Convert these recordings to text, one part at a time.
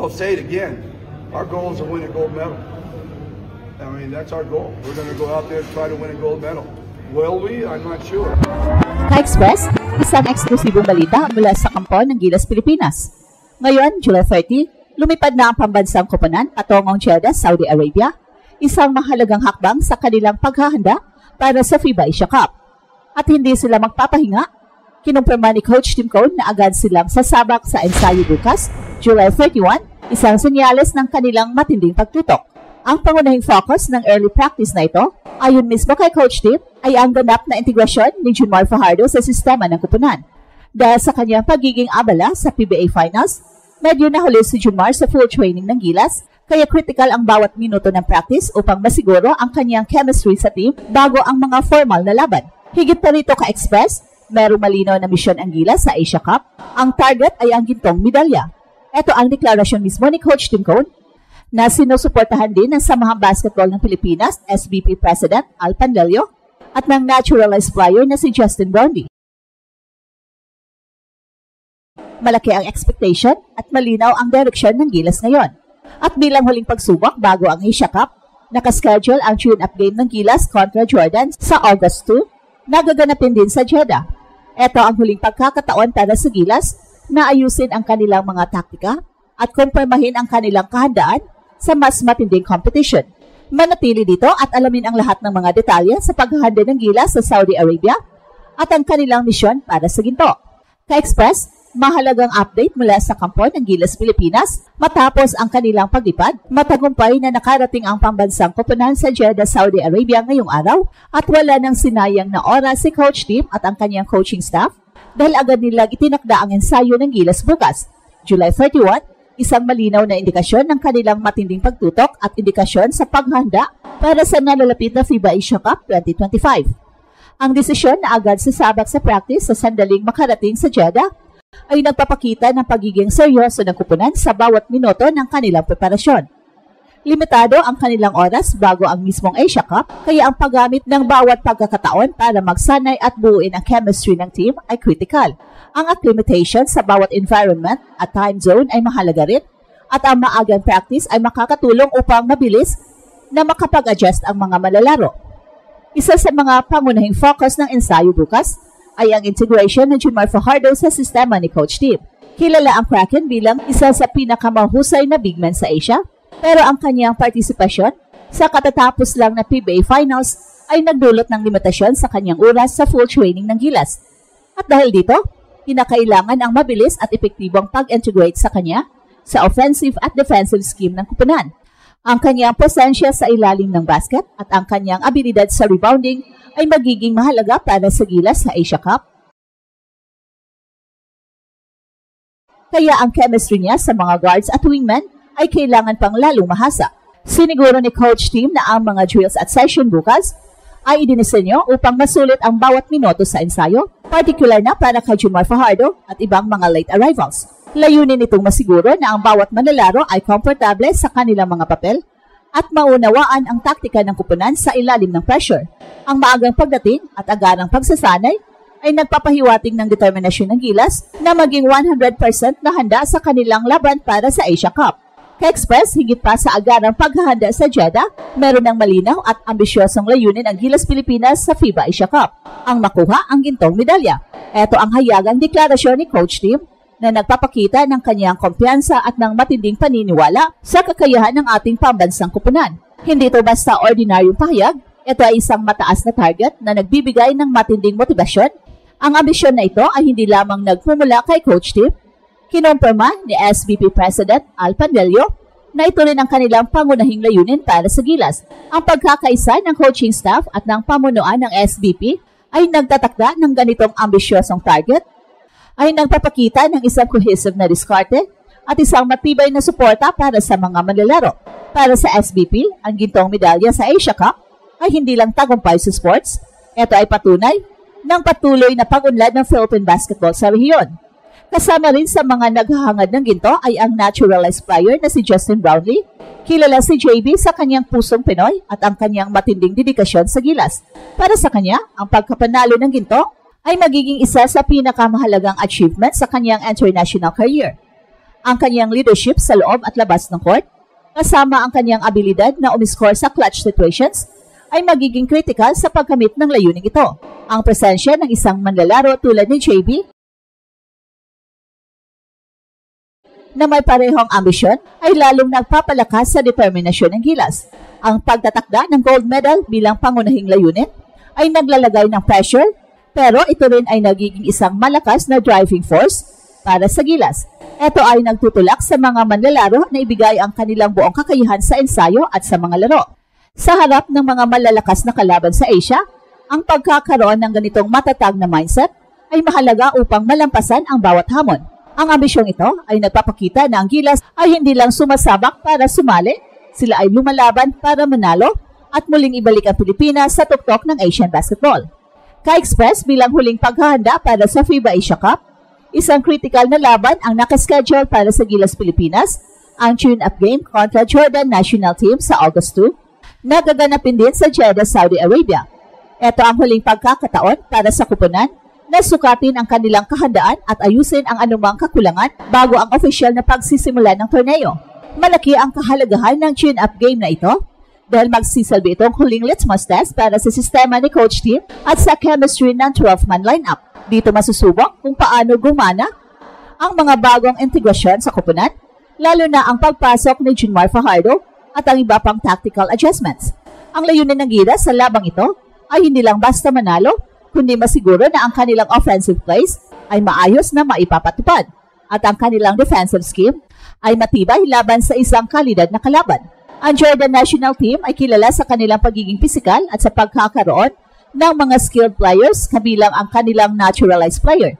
I'll say it again. Our goal is to win a gold medal. I mean, that's our goal. We're going to go out there and try to win a gold medal. Will we? I'm not sure. Ka-Express, isang eksklusibong balita mula sa kampo ng Gilas, Pilipinas. Ngayon, July 30, lumipad na ang pambansang koponan patungong Jeddah, Saudi Arabia, isang mahalagang hakbang sa kanilang paghahanda para sa FIBA Asia Cup. At hindi sila magpapahinga. Kinumpirma ni Coach Tim Cone na agad silang sasabak sa ensayo bukas, July 31, isang senyales ng kanilang matinding pagtutok. Ang pangunahing focus ng early practice na ito, ayon mismo kay Coach Tim, ay ang ganap na integrasyon ni Junmar Fajardo sa sistema ng koponan. Dahil sa kanyang pagiging abala sa PBA Finals, medyo nahuli si Junmar sa full training ng Gilas, kaya critical ang bawat minuto ng practice upang masiguro ang kanyang chemistry sa team bago ang mga formal na laban. Higit pa rito ka-Express, merong malinaw na misyon ang Gilas sa Asia Cup. Ang target ay ang gintong medalya. Ito ang deklarasyon mismo ni Coach Tim Cone na sinusuportahan din ng Samahang Basketball ng Pilipinas, SBP President Al Pandelio, at ng naturalized player na si Justin Brownlee. Malaki ang expectation at malinaw ang direksyon ng Gilas ngayon. At bilang huling pagsubok bago ang Asia Cup, nakaschedule ang tune-up game ng Gilas kontra Jordan sa August 2, nagaganapin din sa Jeddah. Ito ang huling pagkakataon para sa Gilas na ayusin ang kanilang mga taktika at kumpirmahin ang kanilang kahandaan sa mas matinding competition. Manatili dito at alamin ang lahat ng mga detalye sa paghahanda ng Gilas sa Saudi Arabia at ang kanilang misyon para sa ginto. Ka-Express, mahalagang update mula sa kampo ng Gilas, Pilipinas matapos ang kanilang paglipad. Matagumpay na nakarating ang pambansang koponan sa Jeddah, Saudi Arabia ngayong araw at wala nang sinayang na oras si Coach Tim at ang kanyang coaching staff dahil agad nilang itinakda ang ensayo ng Gilas bukas, July 31, isang malinaw na indikasyon ng kanilang matinding pagtutok at indikasyon sa paghahanda para sa nalalapit na FIBA Asia Cup 2025. Ang desisyon na agad sasabak sa practice sa sandaling makarating sa Jeddah ay nagpapakita ng pagiging seryoso ng koponan sa bawat minuto ng kanilang preparasyon. Limitado ang kanilang oras bago ang mismong Asia Cup, kaya ang paggamit ng bawat pagkakataon para magsanay at buuin ang chemistry ng team ay critical. Ang acclimatation sa bawat environment at time zone ay mahalaga rin, at ang maagang practice ay makakatulong upang mabilis na makapag-adjust ang mga malalaro. Isa sa mga pangunahing focus ng ensayo bukas ay ang integration ng Junmar Fajardo sa sistema ni Coach Tim. Kilala ang Kraken bilang isa sa pinakamahusay na big man sa Asia, pero ang kanyang partisipasyon sa katatapos lang na PBA Finals ay nagdulot ng limitasyon sa kanyang oras sa full training ng Gilas. At dahil dito, kinakailangan ang mabilis at epektibong pag-integrate sa kanya sa offensive at defensive scheme ng koponan. Ang kanyang presensya sa ilalim ng basket at ang kanyang abilidad sa rebounding ay magiging mahalaga para sa Gilas sa Asia Cup. Kaya ang chemistry niya sa mga guards at wingmen ay kailangan pang lalong mahasa. Siniguro ni Coach Tim na ang mga drills at session bukas ay idinisenyo upang masulit ang bawat minuto sa ensayo, particular na para kay Junmar Fajardo at ibang mga late arrivals. Layunin nitong masiguro na ang bawat manlalaro ay komportable sa kanilang mga papel at maunawaan ang taktika ng koponan sa ilalim ng pressure. Ang maagang pagdating at agarang pagsasanay ay nagpapahiwatig ng determinasyon ng Gilas na maging 100% na handa sa kanilang laban para sa Asia Cup. Ka-Express, higit pa sa agarang paghahanda sa Jeddah, meron ng malinaw at ambisyosong layunin ang Gilas Pilipinas sa FIBA Asia Cup, ang makuha ang gintong medalya. Ito ang hayagang deklarasyon ni Coach Tim na nagpapakita ng kanyang kumpiyansa at ng matinding paniniwala sa kakayahan ng ating pambansang koponan. Hindi ito basta ordinaryong pahayag, ito ay isang mataas na target na nagbibigay ng matinding motibasyon. Ang ambisyon na ito ay hindi lamang nagmumula kay Coach Tim. Kinumpirma ni SBP President Al Pandelio na ito rin ang kanilang pangunahing layunin para sa Gilas. Ang pagkakaisa ng coaching staff at ng pamunuan ng SBP ay nagtatakda ng ganitong ambisyosong target, ay nagpapakita ng isang cohesive na diskarte at isang matibay na suporta para sa mga manlalaro. Para sa SBP, ang gintong medalya sa Asia Cup ay hindi lang tagumpay sa sports, ito ay patunay ng patuloy na pag-unlad ng Philippine basketball sa rehiyon. Kasama rin sa mga naghahangad ng ginto ay ang naturalized player na si Justin Brownlee. Kilala si JB sa kanyang pusong Pinoy at ang kanyang matinding dedikasyon sa Gilas. Para sa kanya, ang pagkapanalo ng ginto ay magiging isa sa pinakamahalagang achievement sa kanyang international career. ang kanyang leadership sa loob at labas ng court, kasama ang kanyang abilidad na umiscore sa clutch situations, ay magiging critical sa pagkamit ng layuning ito. Ang presensya ng isang manlalaro tulad ni JB na may parehong ambisyon ay lalong nagpapalakas sa determinasyon ng Gilas. Ang pagtatakda ng gold medal bilang pangunahing layunin ay naglalagay ng pressure, pero ito rin ay nagiging isang malakas na driving force para sa Gilas. Ito ay nagtutulak sa mga manlalaro na ibigay ang kanilang buong kakayahan sa ensayo at sa mga laro. Sa harap ng mga malalakas na kalaban sa Asia, ang pagkakaroon ng ganitong matatag na mindset ay mahalaga upang malampasan ang bawat hamon. Ang ambisyong ito ay nagpapakita na ang Gilas ay hindi lang sumasabak para sumali, sila ay lumalaban para manalo at muling ibalik ang Pilipinas sa tuktok ng Asian basketball. Ka-express bilang huling paghahanda para sa FIBA Asia Cup, isang critical na laban ang nakaschedule para sa Gilas Pilipinas, ang tune-up game kontra Jordan National Team sa August 2, na gaganapin din sa Jeddah, Saudi Arabia. Ito ang huling pagkakataon para sa kupunan na sukatin ang kanilang kahandaan at ayusin ang anumang kakulangan bago ang opisyal na pagsisimula ng torneo. Malaki ang kahalagahan ng tune-up game na ito dahil magsisilbi itong huling litmus test para sa sistema ni Coach Team at sa chemistry ng 12-man lineup. Dito masusubok kung paano gumana ang mga bagong integrasyon sa kupunan, lalo na ang pagpasok ni Junmar Fajardo at ang iba pang tactical adjustments. Ang layunin ng Gilas sa labang ito ay hindi lang basta manalo, kundi masiguro na ang kanilang offensive plays ay maayos na maipapatupad at ang kanilang defensive scheme ay matibay laban sa isang kalidad na kalaban. Ang Jordan National Team ay kilala sa kanilang pagiging pisikal at sa pagkakaroon ng mga skilled players kabilang ang kanilang naturalized player.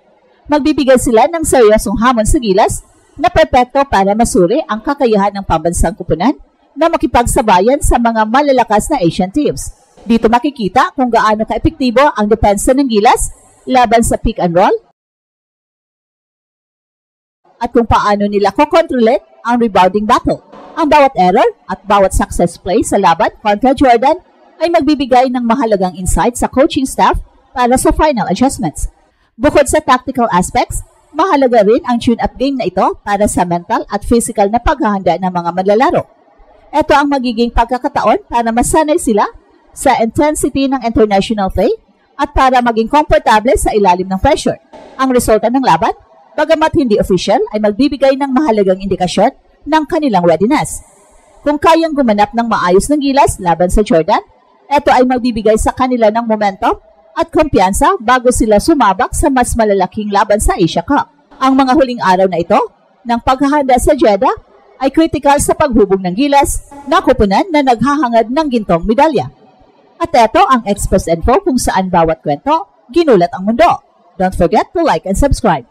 Magbibigay sila ng seryosong hamon sa Gilas na perpekto para masuri ang kakayahan ng pambansang kupunan na makipagsabayan sa mga malalakas na Asian teams. Dito makikita kung gaano ka-epektibo ang depensa ng Gilas laban sa pick and roll at kung paano nila kokontrolate ang rebounding battle. Ang bawat error at bawat success play sa laban kontra Jordan ay magbibigay ng mahalagang insight sa coaching staff para sa final adjustments. Bukod sa tactical aspects, mahalaga rin ang tune-up game na ito para sa mental at physical na paghahanda ng mga manlalaro. Ito ang magiging pagkakataon para masanay sila sa intensity ng international play at para maging komportable sa ilalim ng pressure. Ang resulta ng laban, bagamat hindi official, ay magbibigay ng mahalagang indikasyon ng kanilang readiness. Kung kayang gumanap ng maayos ng Gilas laban sa Jordan, ito ay magbibigay sa kanila ng momentum at kumpiyansa bago sila sumabak sa mas malalaking laban sa Asia Cup. Ang mga huling araw na ito ng paghahanda sa Jeddah ay critical sa paghubog ng Gilas na kupunan na naghahangad ng gintong medalya. At ito ang Express Info kung saan bawat kwento ginulat ang mundo. Don't forget to like and subscribe.